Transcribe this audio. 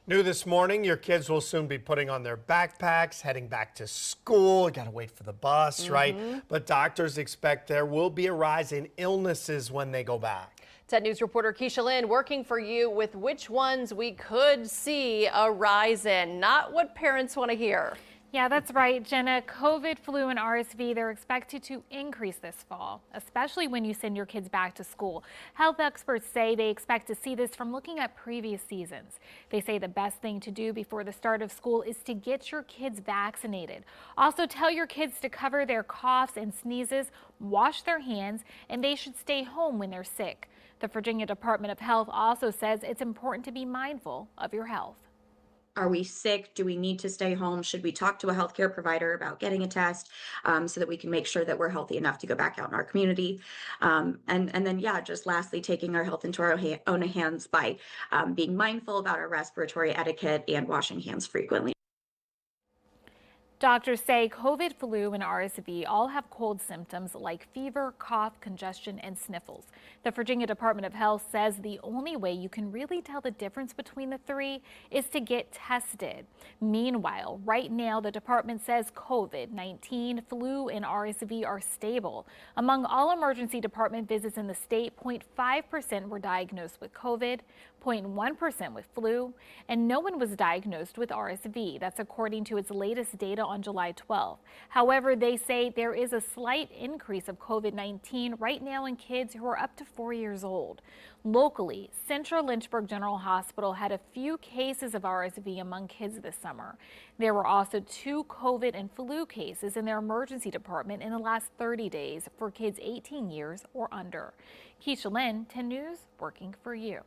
New this morning, your kids will soon be putting on their backpacks, heading back to school. You gotta wait for the bus, right? But doctors expect there will be a rise in illnesses when they go back. 10 News reporter Keisha Lynn working for you with which ones we could see a rise in, not what parents want to hear. Yeah, that's right, Jenna. COVID, flu, and RSV, they're expected to increase this fall, especially when you send your kids back to school. Health experts say they expect to see this from looking at previous seasons. They say the best thing to do before the start of school is to get your kids vaccinated. Also, tell your kids to cover their coughs and sneezes, wash their hands, and they should stay home when they're sick. The Virginia Department of Health also says it's important to be mindful of your health. Are we sick? Do we need to stay home? Should we talk to a healthcare provider about getting a test so that we can make sure that we're healthy enough to go back out in our community? And then, yeah, just lastly, taking our health into our own hands by being mindful about our respiratory etiquette and washing hands frequently. Doctors say COVID, flu, and RSV all have cold symptoms like fever, cough, congestion, and sniffles. The Virginia Department of Health says the only way you can really tell the difference between the three is to get tested. Meanwhile, right now, the department says COVID-19, flu, and RSV are stable. Among all emergency department visits in the state, 0.5% were diagnosed with COVID, 0.1% with flu, and no one was diagnosed with RSV. That's according to its latest data on July 12th. However, they say there is a slight increase of COVID-19 right now in kids who are up to 4 years old. Locally, Central Lynchburg General Hospital had a few cases of RSV among kids this summer. There were also 2 COVID and flu cases in their emergency department in the last 30 days for kids 18 years or under. Keisha Lynn, 10 News, working for you.